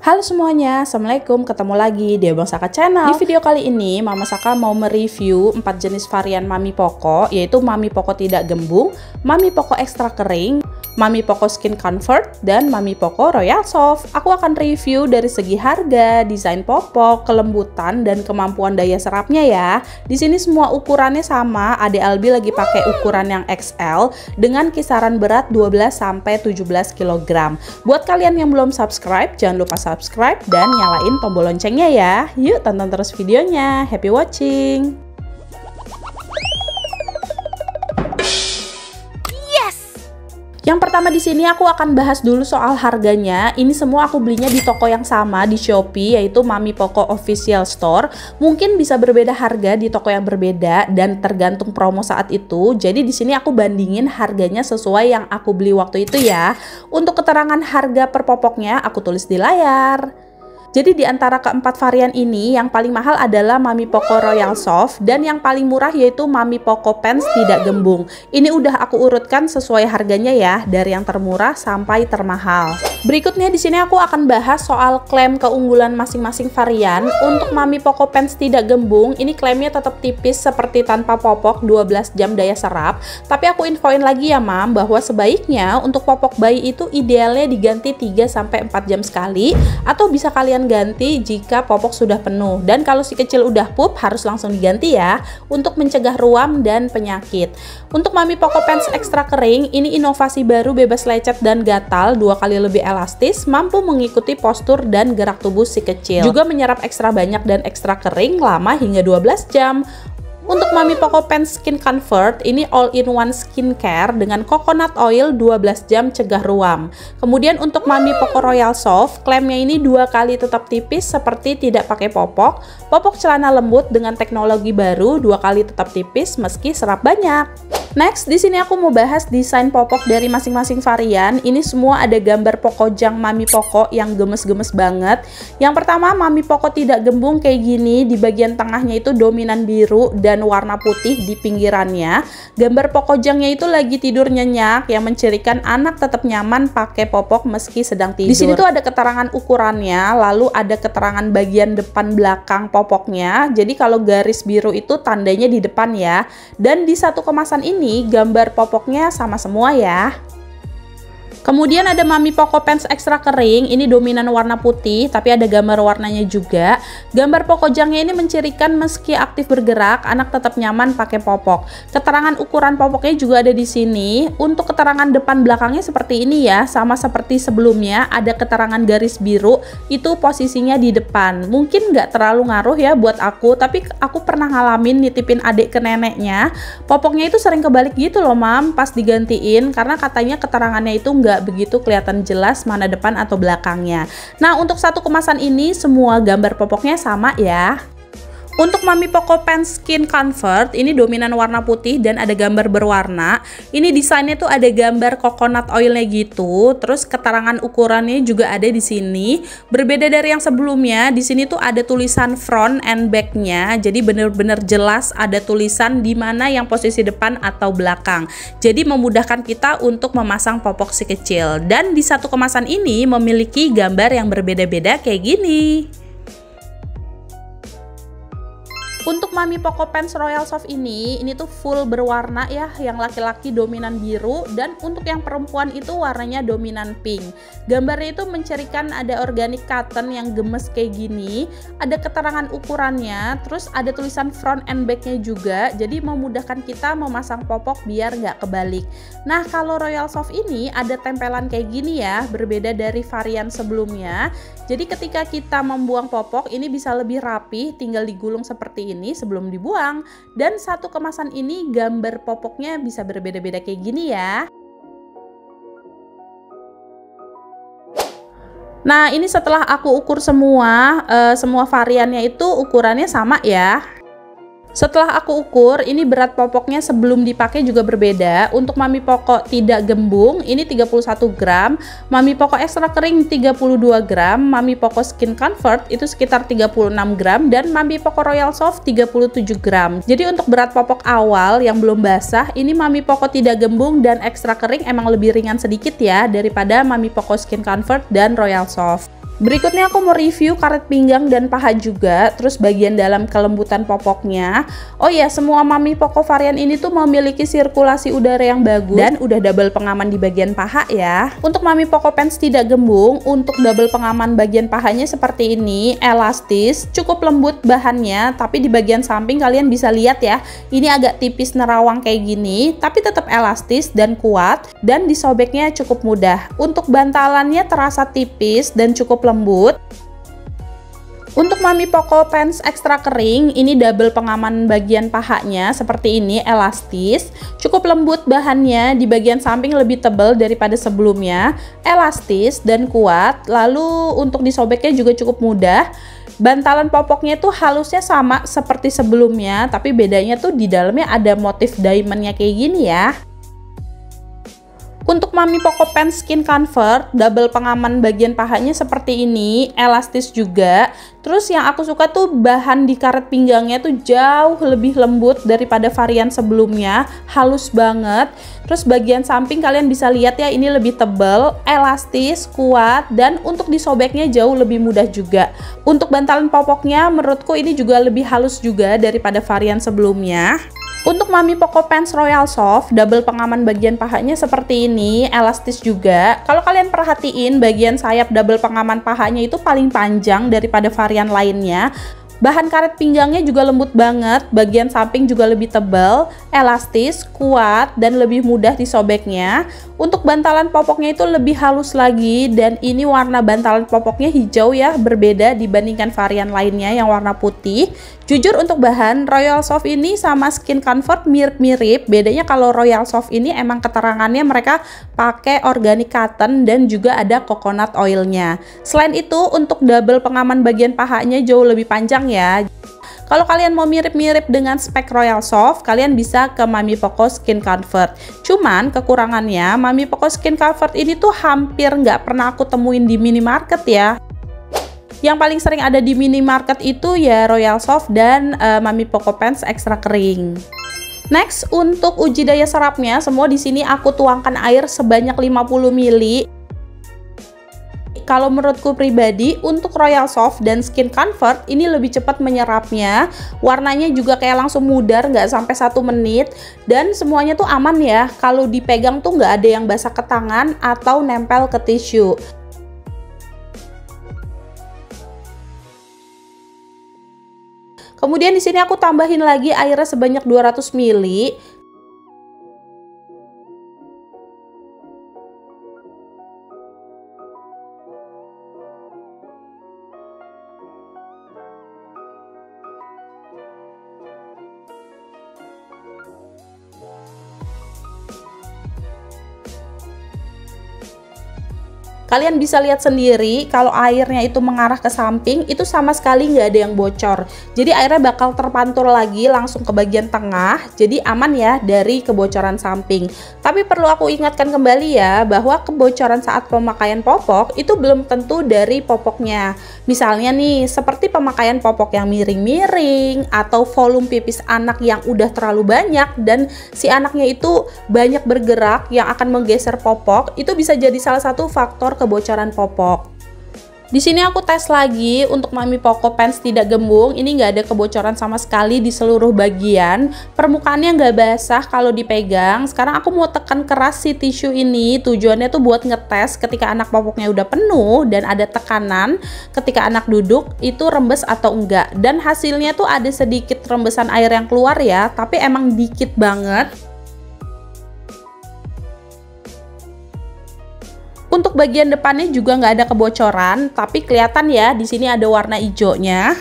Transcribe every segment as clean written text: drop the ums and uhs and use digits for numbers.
Halo semuanya, Assalamualaikum, ketemu lagi di Abang Saka Channel. Di video kali ini, Mama Saka mau mereview 4 jenis varian Mami Poco, yaitu Mami Poco tidak gembung, Mami Poco ekstra kering, Mami Poco Skin Comfort, dan Mami Poco Royal Soft. Aku akan review dari segi harga, desain popok, kelembutan, dan kemampuan daya serapnya ya. Di sini semua ukurannya sama, Ade Albi lagi pakai ukuran yang XL dengan kisaran berat 12-17 kg. Buat kalian yang belum subscribe, jangan lupa subscribe dan nyalain tombol loncengnya ya. Yuk tonton terus videonya. Happy watching. Yang pertama di sini aku akan bahas dulu soal harganya. Ini semua aku belinya di toko yang sama di Shopee, yaitu Mami Poco Official Store. Mungkin bisa berbeda harga di toko yang berbeda dan tergantung promo saat itu. Jadi di sini aku bandingin harganya sesuai yang aku beli waktu itu ya. Untuk keterangan harga per popoknya aku tulis di layar. Jadi di antara keempat varian ini, yang paling mahal adalah Mami Poco Royal Soft dan yang paling murah yaitu Mami Poco Pants tidak gembung. Ini udah aku urutkan sesuai harganya ya, dari yang termurah sampai termahal. Berikutnya di sini aku akan bahas soal klaim keunggulan masing-masing varian. Untuk Mami Poco Pants tidak gembung, ini klaimnya tetap tipis seperti tanpa popok 12 jam daya serap. Tapi aku infoin lagi ya Mam, bahwa sebaiknya untuk popok bayi itu idealnya diganti 3-4 jam sekali, atau bisa kalian ganti jika popok sudah penuh. Dan kalau si kecil udah pup harus langsung diganti ya, untuk mencegah ruam dan penyakit. Untuk Mami Poco Pants ekstra kering, ini inovasi baru bebas lecet dan gatal, 2 kali lebih elastis, mampu mengikuti postur dan gerak tubuh si kecil. Juga menyerap ekstra banyak dan ekstra kering lama hingga 12 jam. Untuk Mami Poco Pants Skin Comfort, ini all-in-one skincare dengan coconut oil 12 jam cegah ruam. Kemudian untuk Mami Poco Royal Soft, klaimnya ini 2 kali tetap tipis seperti tidak pakai popok. Popok celana lembut dengan teknologi baru, 2 kali tetap tipis meski serap banyak. Next, di sini aku mau bahas desain popok dari masing-masing varian. Ini semua ada gambar pokojang Mami Poco yang gemes-gemes banget. Yang pertama, Mami Poco tidak gembung kayak gini. Di bagian tengahnya itu dominan biru dan warna putih di pinggirannya. Gambar pokojangnya itu lagi tidur nyenyak yang mencirikan anak tetap nyaman pakai popok meski sedang tidur. Di sini tuh ada keterangan ukurannya, lalu ada keterangan bagian depan belakang popoknya. Jadi kalau garis biru itu tandanya di depan ya. Dan di satu kemasan ini gambar popoknya sama semua ya. Kemudian ada Mami Poco Pants ekstra kering, ini dominan warna putih tapi ada gambar warnanya juga. Gambar pokojangnya ini mencirikan meski aktif bergerak, anak tetap nyaman pakai popok. Keterangan ukuran popoknya juga ada di sini. Untuk keterangan depan belakangnya seperti ini ya, sama seperti sebelumnya, ada keterangan garis biru, itu posisinya di depan. Mungkin nggak terlalu ngaruh ya buat aku, tapi aku pernah ngalamin nitipin adik ke neneknya. Popoknya itu sering kebalik gitu loh Mam, pas digantiin, karena katanya keterangannya itu nggak begitu kelihatan jelas mana depan atau belakangnya. Nah, untuk satu kemasan ini semua gambar popoknya sama ya. Untuk Mami Poco Pants Skin Comfort, ini dominan warna putih dan ada gambar berwarna. Ini desainnya tuh ada gambar coconut oilnya gitu. Terus keterangan ukurannya juga ada di sini. Berbeda dari yang sebelumnya, di sini tuh ada tulisan front and back-nya. Jadi bener-bener jelas ada tulisan di mana yang posisi depan atau belakang. Jadi memudahkan kita untuk memasang popok si kecil. Dan di satu kemasan ini memiliki gambar yang berbeda-beda kayak gini. Untuk Mami Poco Pants Royal Soft ini tuh full berwarna ya, yang laki-laki dominan biru dan untuk yang perempuan itu warnanya dominan pink. Gambarnya itu mencirikan ada organic cotton yang gemes kayak gini, ada keterangan ukurannya, terus ada tulisan front and back-nya juga, jadi memudahkan kita memasang popok biar nggak kebalik. Nah, kalau Royal Soft ini ada tempelan kayak gini ya, berbeda dari varian sebelumnya. Jadi ketika kita membuang popok, ini bisa lebih rapi, tinggal digulung seperti ini sebelum dibuang. Dan satu kemasan ini gambar popoknya bisa berbeda-beda kayak gini ya. Nah, ini setelah aku ukur semua variannya itu ukurannya sama ya. Setelah aku ukur, ini berat popoknya sebelum dipakai juga berbeda. Untuk Mami Poco tidak gembung, ini 31 gram. Mami Poco ekstra kering 32 gram. Mami Poco Skin Comfort itu sekitar 36 gram. Dan Mami Poco Royal Soft 37 gram. Jadi untuk berat popok awal yang belum basah, ini Mami Poco tidak gembung dan ekstra kering emang lebih ringan sedikit ya daripada Mami Poco Skin Comfort dan Royal Soft. Berikutnya aku mau review karet pinggang dan paha juga, terus bagian dalam kelembutan popoknya. Oh ya, semua Mami Poco varian ini tuh memiliki sirkulasi udara yang bagus dan udah double pengaman di bagian paha ya. Untuk Mami Poco Pants tidak gembung, untuk double pengaman bagian pahanya seperti ini, elastis, cukup lembut bahannya, tapi di bagian samping kalian bisa lihat ya, ini agak tipis nerawang kayak gini, tapi tetap elastis dan kuat, dan disobeknya cukup mudah. Untuk bantalannya terasa tipis dan cukup lembut. Untuk Mami Poco Pants ekstra kering, ini double pengaman bagian pahanya seperti ini, elastis, cukup lembut bahannya, di bagian samping lebih tebal daripada sebelumnya, elastis dan kuat. Lalu untuk disobeknya juga cukup mudah. Bantalan popoknya tuh halusnya sama seperti sebelumnya, tapi bedanya tuh di dalamnya ada motif diamondnya kayak gini ya. Untuk Mami Poco Pants Skin Comfort, double pengaman bagian pahanya seperti ini, elastis juga. Terus yang aku suka tuh bahan di karet pinggangnya tuh jauh lebih lembut daripada varian sebelumnya, halus banget. Terus bagian samping kalian bisa lihat ya, ini lebih tebal, elastis, kuat, dan untuk disobeknya jauh lebih mudah juga. Untuk bantalan popoknya menurutku ini juga lebih halus juga daripada varian sebelumnya. Untuk Mami Poco Pants Royal Soft, double pengaman bagian pahanya seperti ini, elastis juga. Kalau kalian perhatiin, bagian sayap double pengaman pahanya itu paling panjang daripada varian lainnya. Bahan karet pinggangnya juga lembut banget, bagian samping juga lebih tebal, elastis, kuat, dan lebih mudah disobeknya. Untuk bantalan popoknya itu lebih halus lagi, dan ini warna bantalan popoknya hijau ya, berbeda dibandingkan varian lainnya yang warna putih. Jujur untuk bahan, Royal Soft ini sama Skin Comfort mirip-mirip, bedanya kalau Royal Soft ini emang keterangannya mereka pakai organic cotton dan juga ada coconut oilnya. Selain itu, untuk double pengaman bagian pahanya jauh lebih panjang ya. Kalau kalian mau mirip-mirip dengan spek Royal Soft, kalian bisa ke Mami Poco Skin Comfort. Cuman kekurangannya, Mami Poco Skin Comfort ini tuh hampir nggak pernah aku temuin di minimarket ya. Yang paling sering ada di minimarket itu ya Royal Soft dan Mami Poco Pants ekstra kering. Next, untuk uji daya serapnya, semua di sini aku tuangkan air sebanyak 50 ml. Kalau menurutku pribadi, untuk Royal Soft dan Skin Comfort ini lebih cepat menyerapnya. Warnanya juga kayak langsung mudar, nggak sampai 1 menit. Dan semuanya tuh aman ya. Kalau dipegang tuh nggak ada yang basah ke tangan atau nempel ke tisu. Kemudian di sini aku tambahin lagi airnya sebanyak 200 ml. Kalian bisa lihat sendiri kalau airnya itu mengarah ke samping, itu sama sekali nggak ada yang bocor. Jadi airnya bakal terpantul lagi langsung ke bagian tengah, jadi aman ya dari kebocoran samping. Tapi perlu aku ingatkan kembali ya, bahwa kebocoran saat pemakaian popok itu belum tentu dari popoknya. Misalnya nih, seperti pemakaian popok yang miring-miring, atau volume pipis anak yang udah terlalu banyak, dan si anaknya itu banyak bergerak yang akan menggeser popok, itu bisa jadi salah satu faktor kebocoran popok. Di sini aku tes lagi untuk Mami Poco Pants tidak gembung, ini nggak ada kebocoran sama sekali di seluruh bagian. Permukaannya nggak basah kalau dipegang. Sekarang aku mau tekan keras si tisu ini, tujuannya tuh buat ngetes ketika anak popoknya udah penuh dan ada tekanan ketika anak duduk itu rembes atau enggak. Dan hasilnya tuh ada sedikit rembesan air yang keluar ya, tapi emang dikit banget. Untuk bagian depannya juga nggak ada kebocoran, tapi kelihatan ya di sini ada warna hijaunya.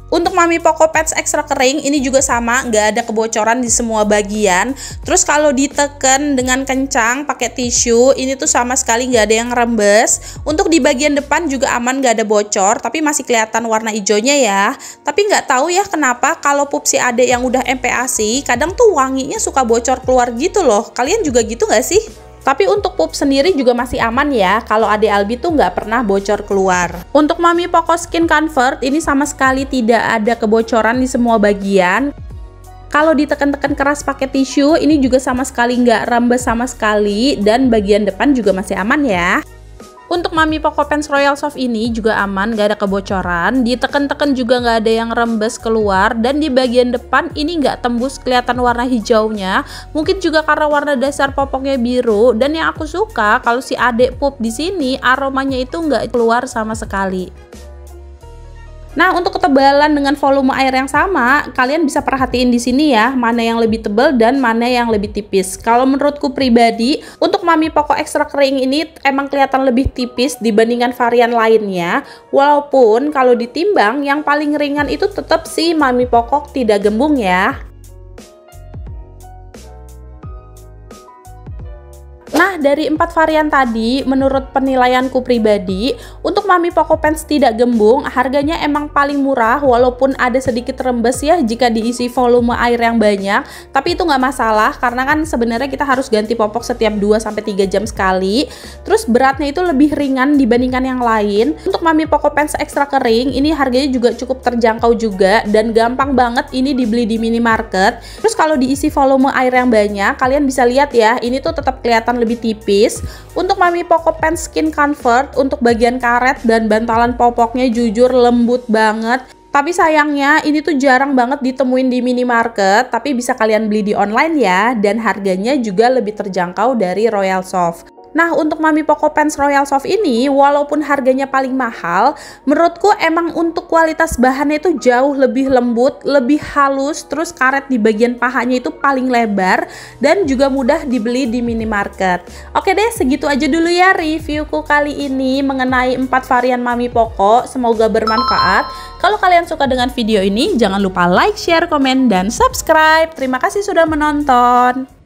Untuk Mami Poco Pants ekstra kering ini juga sama, nggak ada kebocoran di semua bagian. Terus kalau diteken dengan kencang pakai tisu, ini tuh sama sekali nggak ada yang rembes. Untuk di bagian depan juga aman, nggak ada bocor, tapi masih kelihatan warna hijaunya ya. Tapi nggak tahu ya kenapa kalau pup si adek yang udah MPASI, kadang tuh wanginya suka bocor keluar gitu loh. Kalian juga gitu nggak sih? Tapi untuk pup sendiri juga masih aman ya, kalau Ade Albi tuh nggak pernah bocor keluar. Untuk Mami Poco Skin Comfort ini sama sekali tidak ada kebocoran di semua bagian. Kalau ditekan-tekan keras pakai tisu, ini juga sama sekali nggak rembes sama sekali, dan bagian depan juga masih aman ya. Untuk Mami Poco Pants Royal Soft ini juga aman, gak ada kebocoran, diteken-teken juga gak ada yang rembes keluar, dan di bagian depan ini gak tembus kelihatan warna hijaunya. Mungkin juga karena warna dasar popoknya biru, dan yang aku suka kalau si adek pup di sini aromanya itu gak keluar sama sekali. Nah, untuk ketebalan dengan volume air yang sama, kalian bisa perhatiin di sini ya, mana yang lebih tebal dan mana yang lebih tipis. Kalau menurutku pribadi, untuk Mami Poco Extra Kering ini emang kelihatan lebih tipis dibandingkan varian lainnya. Walaupun kalau ditimbang, yang paling ringan itu tetap si Mami Poco Tidak Gembung ya. Nah, dari 4 varian tadi, menurut penilaianku pribadi, untuk Mami Poco Pants Tidak Gembung, harganya emang paling murah, walaupun ada sedikit rembes ya jika diisi volume air yang banyak. Tapi itu nggak masalah, karena kan sebenarnya kita harus ganti popok setiap 2-3 jam sekali. Terus beratnya itu lebih ringan dibandingkan yang lain. Untuk Mami Poco Pants Extra Kering, ini harganya juga cukup terjangkau juga, dan gampang banget ini dibeli di minimarket. Terus kalau diisi volume air yang banyak, kalian bisa lihat ya, ini tuh tetap kelihatan lebih tipis. Untuk Mami Poco Pants Skin Comfort, untuk bagian karet dan bantalan popoknya jujur lembut banget. Tapi sayangnya ini tuh jarang banget ditemuin di minimarket, tapi bisa kalian beli di online ya, dan harganya juga lebih terjangkau dari Royal Soft. Nah, untuk Mami Poco Pants Royal Soft ini, walaupun harganya paling mahal, menurutku emang untuk kualitas bahannya itu jauh lebih lembut, lebih halus, terus karet di bagian pahanya itu paling lebar, dan juga mudah dibeli di minimarket. Oke deh, segitu aja dulu ya reviewku kali ini mengenai 4 varian Mami Poco, semoga bermanfaat. Kalau kalian suka dengan video ini, jangan lupa like, share, komen, dan subscribe. Terima kasih sudah menonton.